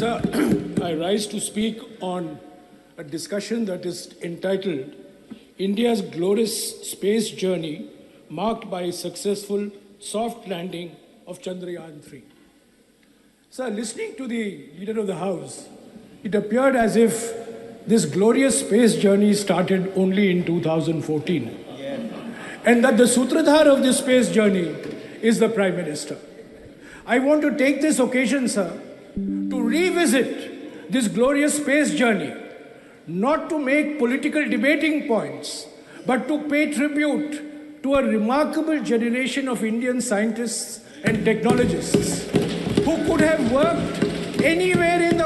Sir, I rise to speak on a discussion that is entitled India's Glorious Space Journey Marked by Successful Soft Landing of Chandrayaan-3. Sir, listening to the Leader of the House, it appeared as if this glorious space journey started only in 2014. And that the sutradhar of this space journey is the Prime Minister. I want to take this occasion, sir, to revisit this glorious space journey, not to make political debating points, but to pay tribute to a remarkable generation of Indian scientists and technologists who could have worked anywhere in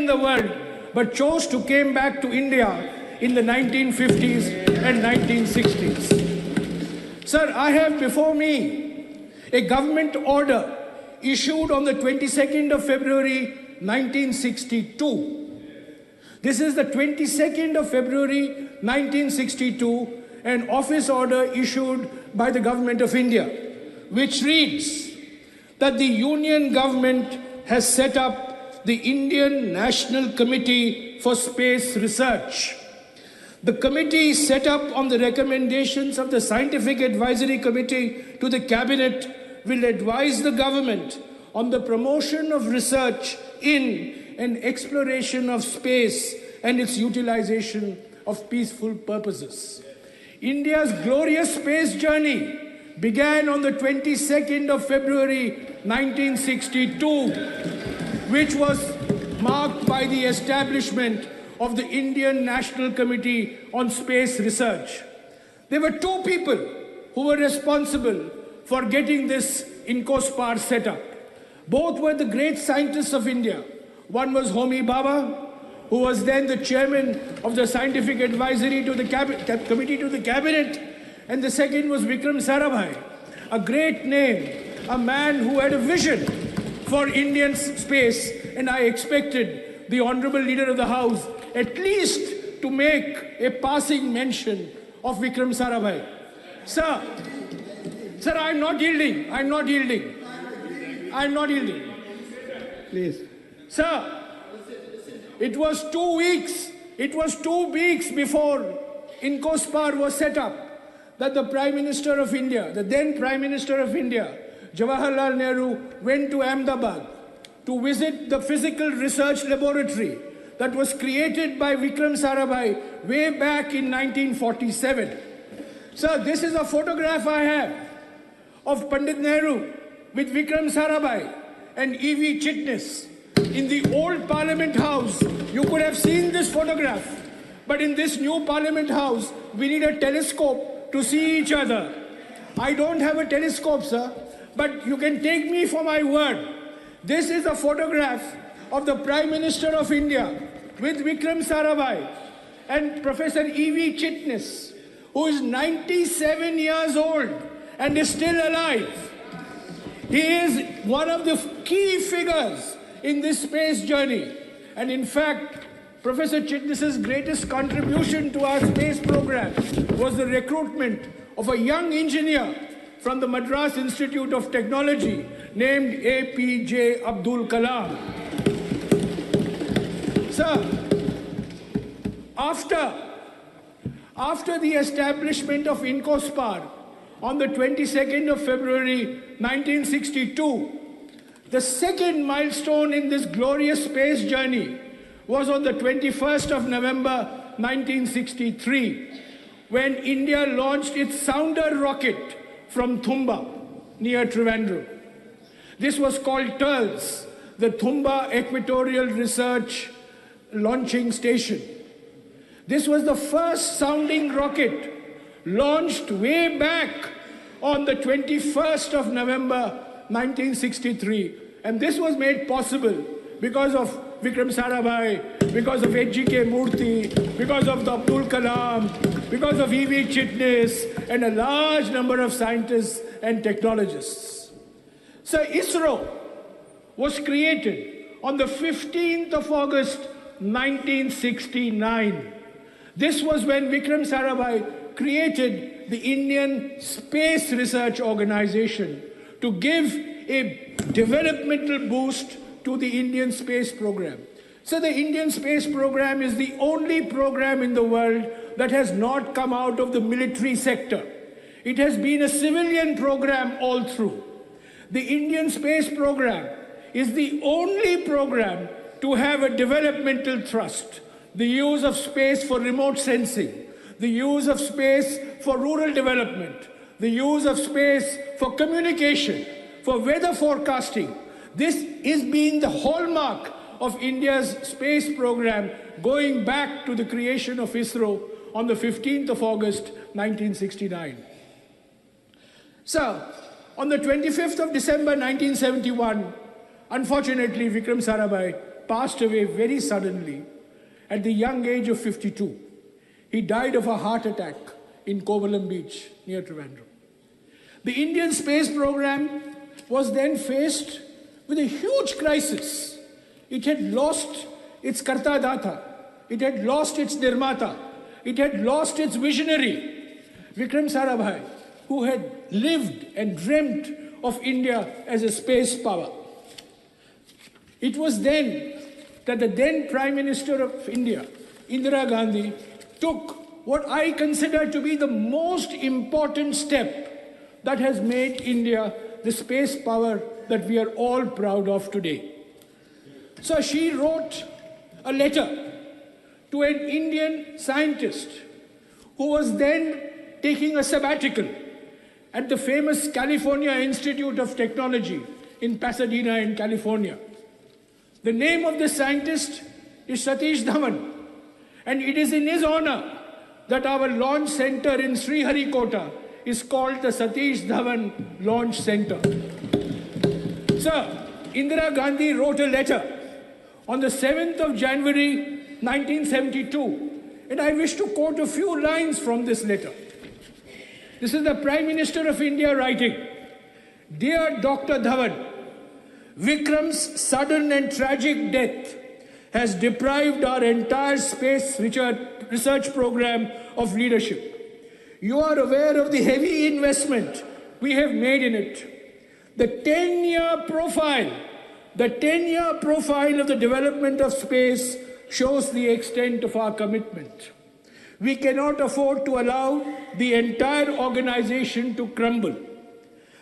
the world, but chose to come back to India in the 1950s and 1960s. Sir, I have before me a government order issued on the 22nd of February 1962. This is the 22nd of February 1962, an office order issued by the Government of India, which reads that the Union Government has set up the Indian National Committee for Space Research. The committee set up on the recommendations of the Scientific Advisory Committee to the Cabinet will advise the government on the promotion of research in and exploration of space and its utilization of peaceful purposes. India's glorious space journey began on the 22nd of February 1962, which was marked by the establishment of the Indian National Committee on Space Research. There were two people who were responsible for getting this INCOSPAR set up. Both were the great scientists of India. One was Homi Bhabha, who was then the chairman of the Scientific Advisory to the Committee to the Cabinet, and the second was Vikram Sarabhai, a great name, a man who had a vision for Indian space, and I expected the Honorable Leader of the House at least to make a passing mention of Vikram Sarabhai. Sir, I'm not yielding. Please. Sir, it was 2 weeks before INCOSPAR was set up that the Prime Minister of India, the then Prime Minister of India, Jawaharlal Nehru, went to Ahmedabad to visit the physical research laboratory that was created by Vikram Sarabhai way back in 1947. Sir, this is a photograph I have of Pandit Nehru with Vikram Sarabhai and E.V. Chitnis in the old Parliament House. You could have seen this photograph, but in this new Parliament House, we need a telescope to see each other. I don't have a telescope, sir, but you can take me for my word. This is a photograph of the Prime Minister of India with Vikram Sarabhai and Professor E.V. Chitnis, who is 97 years old and is still alive. He is one of the key figures in this space journey. And in fact, Professor Chitnis's greatest contribution to our space program was the recruitment of a young engineer from the Madras Institute of Technology named APJ Abdul Kalam. Sir, after the establishment of INCOSPAR on the 22nd of February 1962, the second milestone in this glorious space journey was on the 21st of November 1963, when India launched its sounder rocket from Thumba, near Trivandrum. This was called TERLS, the Thumba Equatorial Research Launching Station. This was the first sounding rocket launched way back on the 21st of November 1963. And this was made possible because of Vikram Sarabhai, because of H.G.K. Murthy, because of Abdul Kalam, because of E.V. Chitnis, and a large number of scientists and technologists. So ISRO was created on the 15th of August 1969. This was when Vikram Sarabhai created the Indian Space Research Organization to give a developmental boost to the Indian space program. So the Indian space program is the only program in the world that has not come out of the military sector. It has been a civilian program all through. The Indian space program is the only program to have a developmental thrust, the use of space for remote sensing, the use of space for rural development, the use of space for communication, for weather forecasting. This is being the hallmark of India's space program going back to the creation of ISRO on the 15th of August, 1969. So, on the 25th of December, 1971, unfortunately, Vikram Sarabhai passed away very suddenly at the young age of 52. He died of a heart attack in Kovalam Beach near Trivandrum. The Indian space program was then faced with a huge crisis. It had lost its Karta Data. It had lost its Nirmata. It had lost its visionary, Vikram Sarabhai, who had lived and dreamt of India as a space power. It was then that the then Prime Minister of India, Indira Gandhi, took what I consider to be the most important step that has made India the space power that we are all proud of today. So she wrote a letter to an Indian scientist who was then taking a sabbatical at the famous California Institute of Technology in Pasadena in California. The name of this scientist is Satish Dhawan, and it is in his honor that our launch center in Sriharikota is called the Satish Dhawan Launch Center. Sir, Indira Gandhi wrote a letter on the 7th of January 1972, and I wish to quote a few lines from this letter. This is the Prime Minister of India writing, "Dear Dr. Dhawan, Vikram's sudden and tragic death has deprived our entire space research program of leadership. You are aware of the heavy investment we have made in it. The 10-year profile of the development of space shows the extent of our commitment. We cannot afford to allow the entire organization to crumble.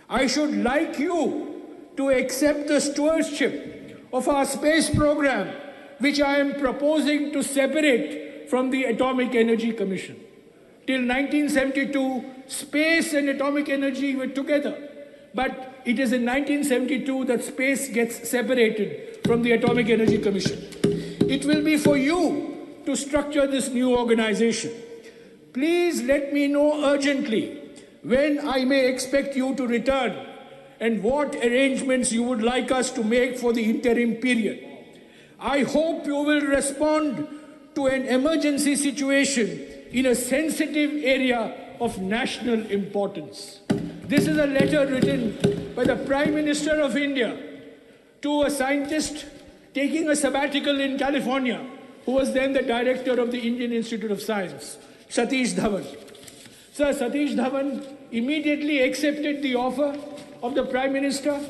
I should like you to accept the stewardship of our space program, which I am proposing to separate from the Atomic Energy Commission. Till 1972, space and atomic energy were together. But it is in 1972 that space gets separated from the Atomic Energy Commission. It will be for you to structure this new organization. Please let me know urgently when I may expect you to return and what arrangements you would like us to make for the interim period. I hope you will respond to an emergency situation in a sensitive area of national importance." This is a letter written by the Prime Minister of India to a scientist taking a sabbatical in California, who was then the director of the Indian Institute of Science, Satish Dhawan. Sir, Satish Dhawan immediately accepted the offer of the Prime Minister.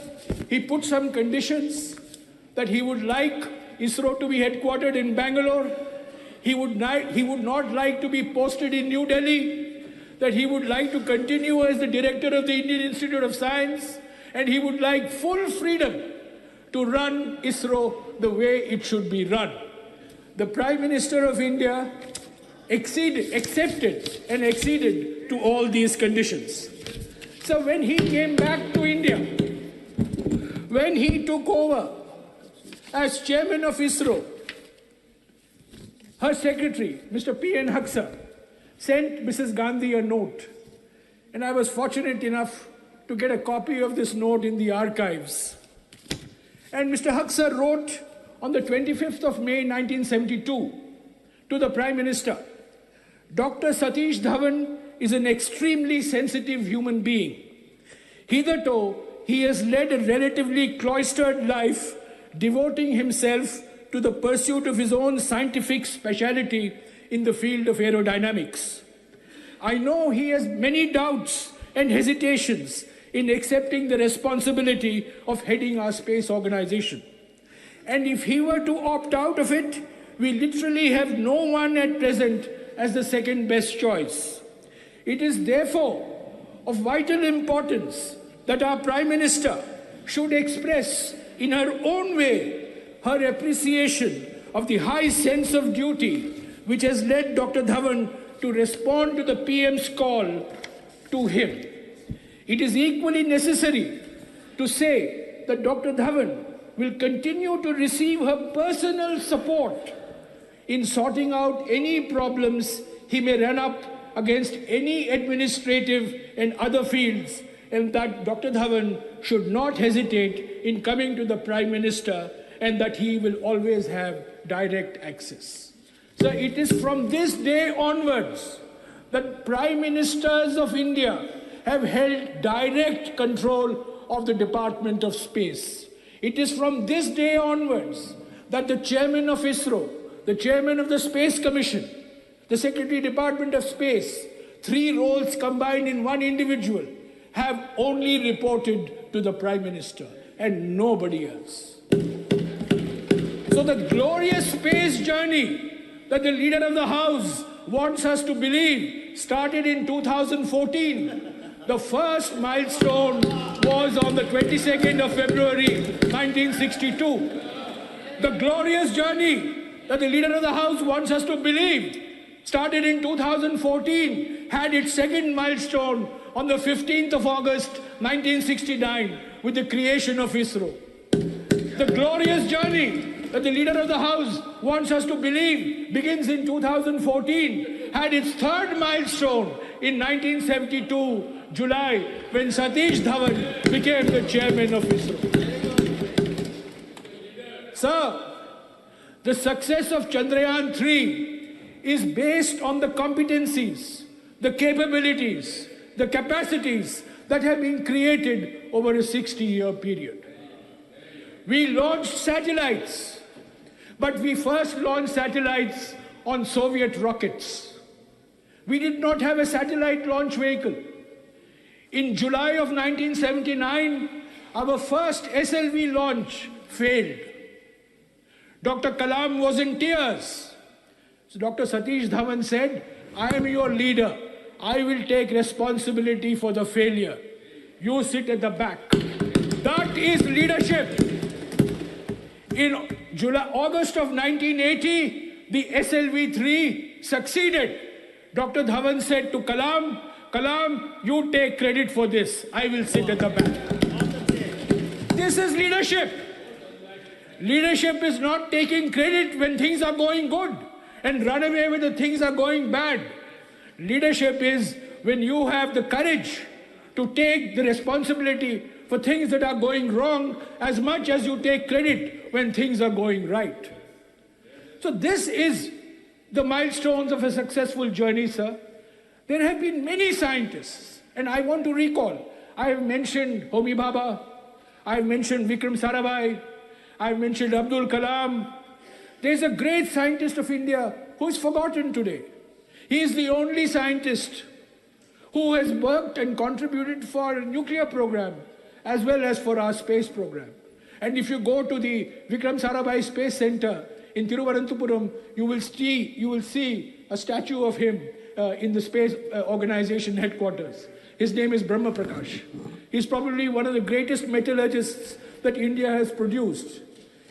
He put some conditions that he would like ISRO to be headquartered in Bangalore. He would not like to be posted in New Delhi, that he would like to continue as the director of the Indian Institute of Science, and he would like full freedom to run ISRO the way it should be run. The Prime Minister of India accepted and acceded to all these conditions. So when he came back to India, when he took over as chairman of ISRO, her secretary, Mr. P.N. Haksar, sent Mrs. Gandhi a note. And I was fortunate enough to get a copy of this note in the archives. And Mr. Haksar wrote on the 25th of May, 1972, to the Prime Minister, "Dr. Satish Dhawan is an extremely sensitive human being. Hitherto, he has led a relatively cloistered life, devoting himself to the pursuit of his own scientific specialty in the field of aerodynamics. I know he has many doubts and hesitations in accepting the responsibility of heading our space organization. And if he were to opt out of it, we literally have no one at present as the second best choice. It is therefore of vital importance that our Prime Minister should express in her own way her appreciation of the high sense of duty which has led Dr. Dhawan to respond to the PM's call to him. It is equally necessary to say that Dr. Dhawan will continue to receive her personal support in sorting out any problems he may run up against any administrative and other fields, and that Dr. Dhawan should not hesitate in coming to the Prime Minister, and that he will always have direct access. So it is from this day onwards that Prime Ministers of India have held direct control of the Department of Space. It is from this day onwards that the Chairman of ISRO, the Chairman of the Space Commission, the Secretary Department of Space, three roles combined in one individual, have only reported to the Prime Minister and nobody else. So the glorious space journey that the Leader of the House wants us to believe started in 2014. The first milestone was on the 22nd of February, 1962. The glorious journey that the Leader of the House wants us to believe started in 2014, had its second milestone on the 15th of August, 1969, with the creation of ISRO. The glorious journey that the Leader of the House wants us to believe begins in 2014, had its third milestone in 1972, July, when Satish Dhawan became the Chairman of ISRO. Sir, the success of Chandrayaan-3 is based on the competencies, the capabilities, the capacities that have been created over a 60-year period. We launched satellites, but we first launched satellites on Soviet rockets. We did not have a satellite launch vehicle. In July of 1979, our first SLV launch failed. Dr. Kalam was in tears. So Dr. Satish Dhawan said, I am your leader. I will take responsibility for the failure. You sit at the back. That is leadership. In August of 1980, the SLV-3 succeeded. Dr. Dhawan said to Kalam, Kalam, you take credit for this. I will sit at the back. This is leadership. Leadership is not taking credit when things are going good and run away when the things are going bad. Leadership is when you have the courage to take the responsibility for things that are going wrong as much as you take credit when things are going right. So this is the milestones of a successful journey, sir. There have been many scientists, and I want to recall, I have mentioned Homi Bhabha, I have mentioned Vikram Sarabhai, I have mentioned Abdul Kalam. There's a great scientist of India who is forgotten today. He is the only scientist who has worked and contributed for a nuclear program as well as for our space program. And if you go to the Vikram Sarabhai Space Center in Thiruvananthapuram, you will see a statue of him in the space organization headquarters. His name is Brahma Prakash. He's probably one of the greatest metallurgists that India has produced.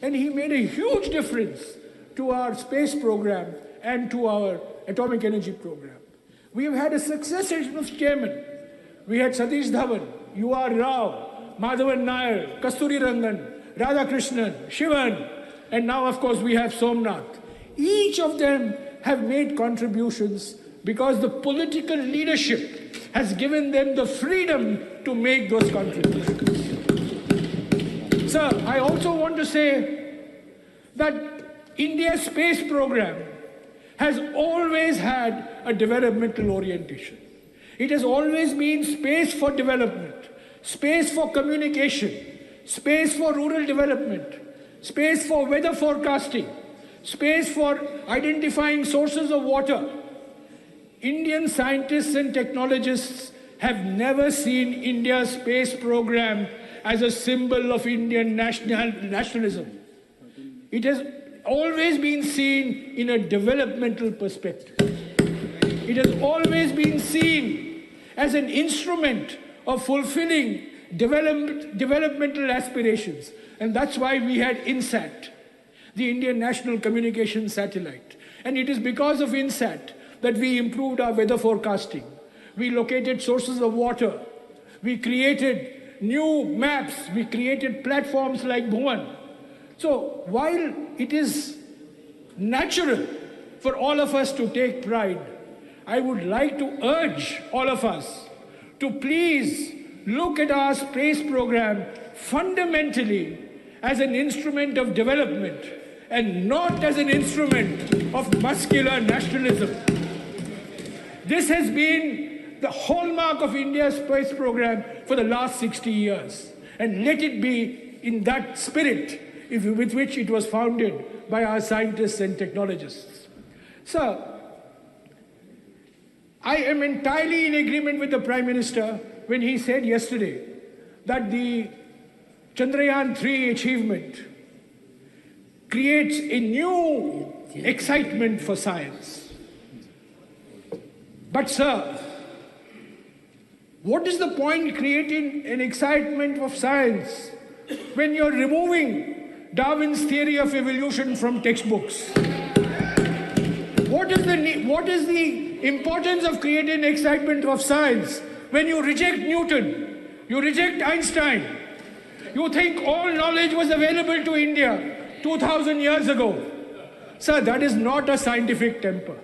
And he made a huge difference to our space program and to our atomic energy program. We have had a succession of chairmen. We had Satish Dhawan, U.R. Rao, Madhavan Nair, Kasturi Rangan, Radhakrishnan, Shivan, and now of course we have Somnath. Each of them have made contributions because the political leadership has given them the freedom to make those contributions. Sir, I also want to say that India's space program has always had a developmental orientation. It has always been space for development, space for communication, space for rural development, space for weather forecasting, space for identifying sources of water. Indian scientists and technologists have never seen India's space program as a symbol of Indian nationalism. It has always been seen in a developmental perspective. It has always been seen as an instrument of fulfilling developmental aspirations. And that's why we had INSAT, the Indian National Communication Satellite. And it is because of INSAT that we improved our weather forecasting. We located sources of water. We created new maps. We created platforms like Bhuvan. So while it is natural for all of us to take pride, I would like to urge all of us to please look at our space program fundamentally as an instrument of development and not as an instrument of muscular nationalism. This has been the hallmark of India's space program for the last 60 years. And let it be in that spirit with which it was founded by our scientists and technologists. So, I am entirely in agreement with the Prime Minister when he said yesterday that the Chandrayaan-3 achievement creates a new excitement for science. But sir, what is the point creating an excitement of science when you're removing Darwin's theory of evolution from textbooks? What is the importance of creating excitement of science when you reject Newton, you reject Einstein, you think all knowledge was available to India 2000 years ago? Sir, that is not a scientific temper.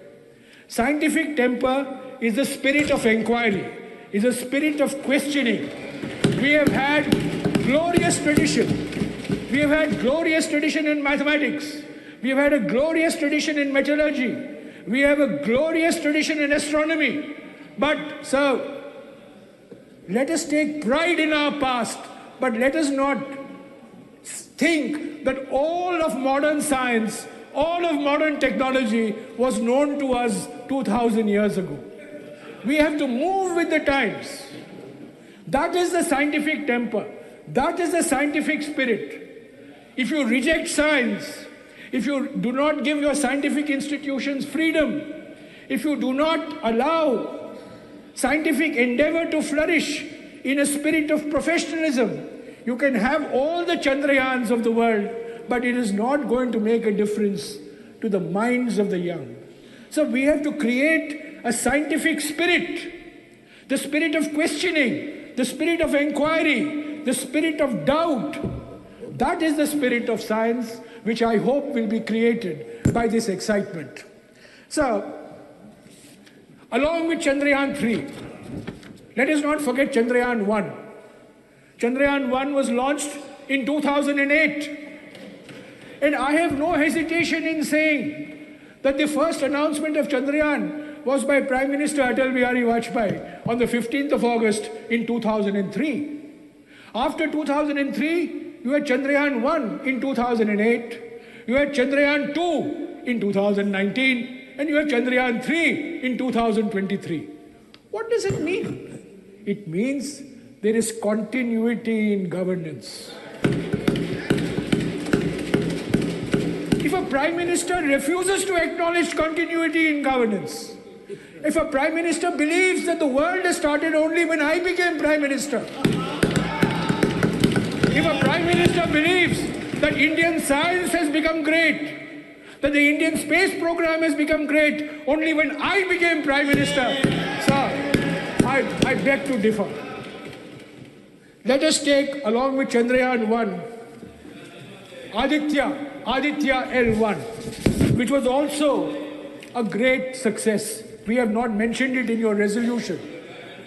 Scientific temper is the spirit of inquiry, is a spirit of questioning. We have had glorious tradition. We have had glorious tradition in mathematics. We have had a glorious tradition in metallurgy. We have a glorious tradition in astronomy. But, sir, let us take pride in our past, but let us not think that all of modern science, all of modern technology was known to us 2000 years ago. We have to move with the times. That is the scientific temper. That is the scientific spirit. If you reject science, if you do not give your scientific institutions freedom, if you do not allow scientific endeavor to flourish in a spirit of professionalism, you can have all the Chandrayaans of the world, but it is not going to make a difference to the minds of the young. So we have to create a scientific spirit, the spirit of questioning, the spirit of inquiry, the spirit of doubt. That is the spirit of science, which I hope will be created by this excitement. So, along with Chandrayaan-3, let us not forget Chandrayaan-1. Chandrayaan-1 was launched in 2008. And I have no hesitation in saying that the first announcement of Chandrayaan was by Prime Minister Atal Bihari Vajpayee on the 15th of August in 2003. After 2003, you had Chandrayaan-1 in 2008, you had Chandrayaan-2 in 2019, and you have Chandrayaan-3 in 2023. What does it mean? It means there is continuity in governance. If a Prime Minister refuses to acknowledge continuity in governance, if a Prime Minister believes that the world has started only when I became Prime Minister, if a Prime Minister believes that Indian science has become great, that the Indian space program has become great only when I became Prime Minister, sir, I beg to differ. Let us take, along with Chandrayaan-1, Aditya L1, which was also a great success. We have not mentioned it in your resolution.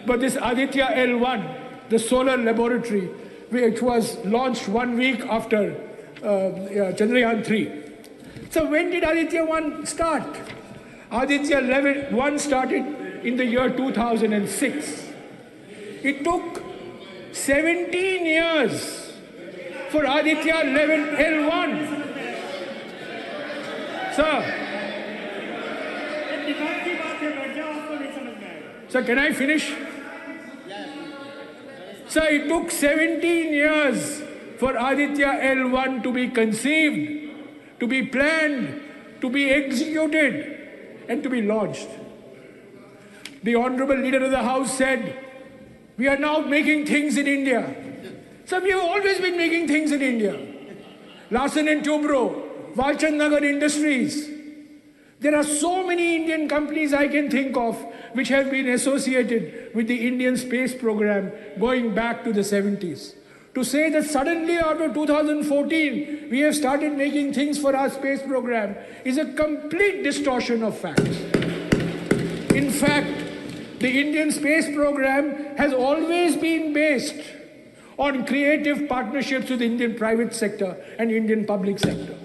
But this Aditya L1, the solar laboratory, which was launched 1 week after Chandrayaan-3. So when did Aditya-1 start? Aditya-1 started in the year 2006. It took 17 years for Aditya-L1. Sir, can I finish? Sir, it took 17 years for Aditya L1 to be conceived, to be planned, to be executed, and to be launched. The Honorable Leader of the House said, we are now making things in India. So we have always been making things in India. Larsen and Toubro, Walchand Nagar Industries. There are so many Indian companies I can think of which have been associated with the Indian space program going back to the 70s. To say that suddenly after 2014 we have started making things for our space program is a complete distortion of facts. In fact, the Indian space program has always been based on creative partnerships with the Indian private sector and Indian public sector.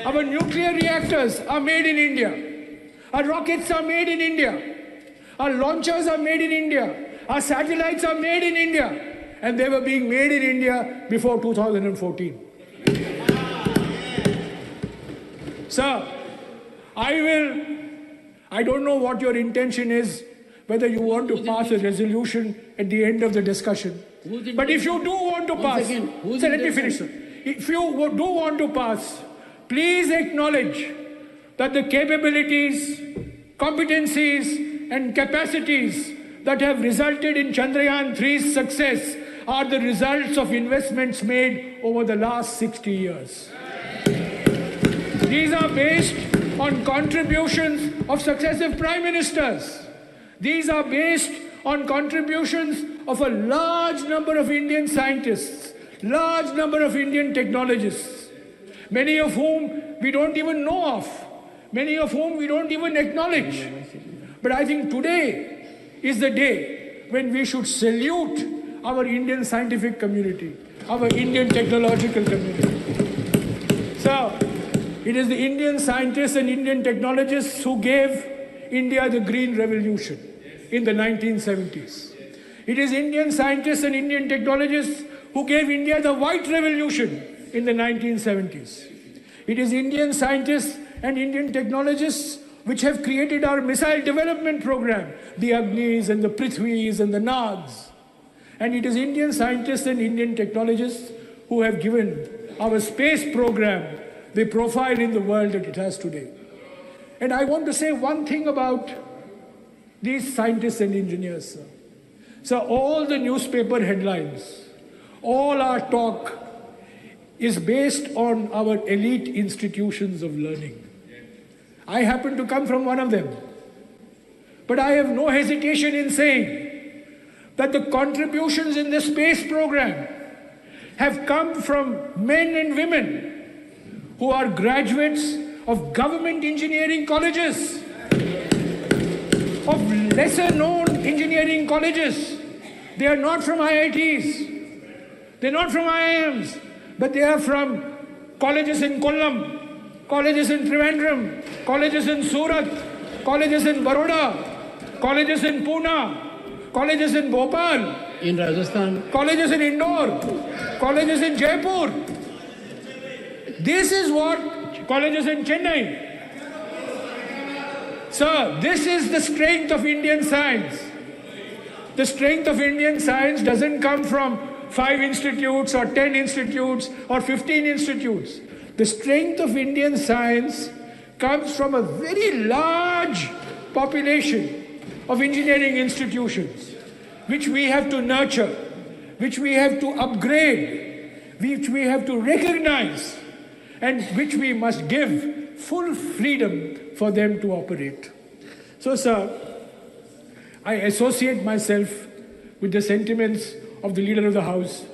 Our nuclear reactors are made in India. Our rockets are made in India. Our launchers are made in India. Our satellites are made in India. And they were being made in India before 2014. Sir, I don't know what your intention is, whether you want to pass a resolution at the end of the discussion. But if you do want to pass, sir, let me finish, sir. If you do want to pass, please acknowledge that the capabilities, competencies, and capacities that have resulted in Chandrayaan-3's success are the results of investments made over the last 60 years. These are based on contributions of successive prime ministers. These are based on contributions of a large number of Indian scientists, large number of Indian technologists, many of whom we don't even know of, many of whom we don't even acknowledge. But I think today is the day when we should salute our Indian scientific community, our Indian technological community. So, it is the Indian scientists and Indian technologists who gave India the Green Revolution in the 1970s. It is Indian scientists and Indian technologists who gave India the White Revolution in the 1970s. It is Indian scientists and Indian technologists which have created our missile development program, the Agnis and the Prithvis and the Nags. And it is Indian scientists and Indian technologists who have given our space program the profile in the world that it has today. And I want to say one thing about these scientists and engineers, sir. So all the newspaper headlines, all our talk is based on our elite institutions of learning. I happen to come from one of them. But I have no hesitation in saying that the contributions in the space program have come from men and women who are graduates of government engineering colleges, of lesser known engineering colleges. They are not from IITs, they're not from IIMs, but they are from colleges in Kollam, colleges in Trivandrum, colleges in Surat, colleges in Baroda, colleges in Pune, colleges in Bhopal, in Rajasthan, colleges in Indore, colleges in Jaipur. This is what colleges in Chennai. Sir, this is the strength of Indian science. The strength of Indian science doesn't come from 5 institutes or 10 institutes or 15 institutes. The strength of Indian science comes from a very large population of engineering institutions, which we have to nurture, which we have to upgrade, which we have to recognize, and which we must give full freedom for them to operate. So, sir, I associate myself with the sentiments of the Leader of the House,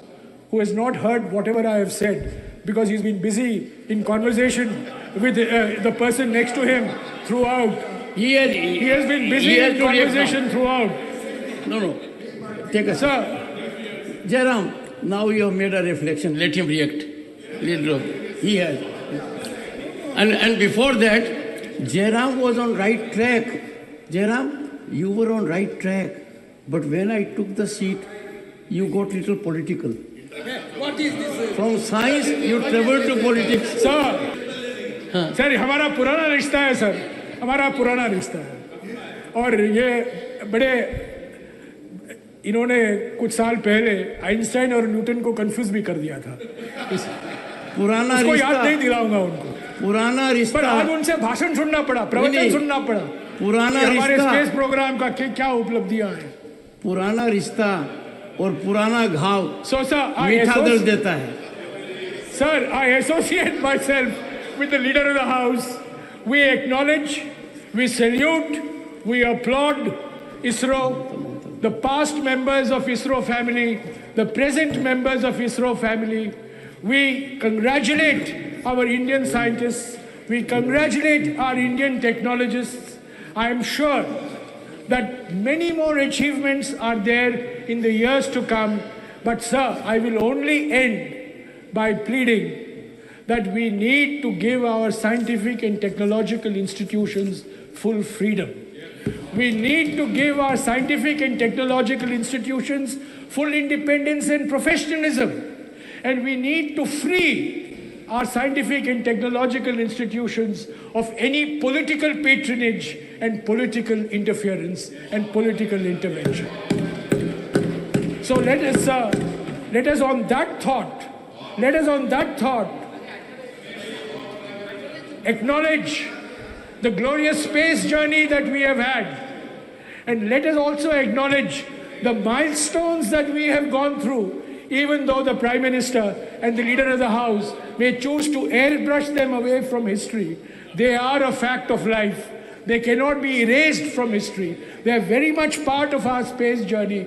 who has not heard whatever I have said because he's been busy in conversation with the person next to him throughout. He has been busy in conversation throughout. No. Take a Sir. Jairam, now you have made a reflection. Let him react. He has. And before that, Jairam was on right track. Jairam, you were on right track. But when I took the seat, you got little political. What is this? From science, you traveled to politics. Sir हमारा पुराना रिश्ता है sir, हमारा पुराना रिश्ता है और ये बड़े इन्होंने कुछ साल पहले आइंस्टाइन और न्यूटन को कंफ्यूज भी कर दिया था। पुराना उसको रिश्ता, याद नहीं दिलाऊंगा उनको, पुराना रिश्ता, पर आज उनसे भाषण सुनना पड़ा, प्रवचन सुनना पड़ा। पुराना हमारे रिश्ता, स्पेस प्रोग्राम का क्या उपलब्धियां हैं। पुराना रिश्ता और पुराना घाव So sir, मीठा दर्द देता है। Sir, I associate myself with the leader of the house. We acknowledge, we salute, we applaud ISRO, the past members of ISRO family, the present members of ISRO family. We congratulate our Indian scientists. We congratulate our Indian technologists. I am sure that many more achievements are there in the years to come. But sir, I will only end by pleading that we need to give our scientific and technological institutions full freedom. We need to give our scientific and technological institutions full independence and professionalism. And we need to free our scientific and technological institutions of any political patronage and political interference and political intervention. So let us on that thought, acknowledge the glorious space journey that we have had. And let us also acknowledge the milestones that we have gone through, even though the Prime Minister and the Leader of the House may choose to airbrush them away from history. They are a fact of life. They cannot be erased from history. They are very much part of our space journey.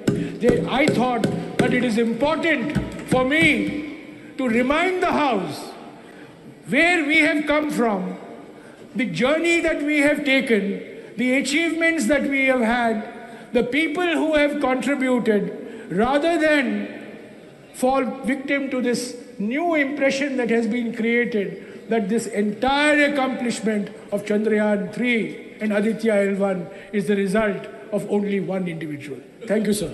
I thought that it is important for me to remind the House where we have come from, the journey that we have taken, the achievements that we have had, the people who have contributed, rather than fall victim to this new impression that has been created that this entire accomplishment of Chandrayaan-3 and Aditya L1 is the result of only one individual. Thank you, sir.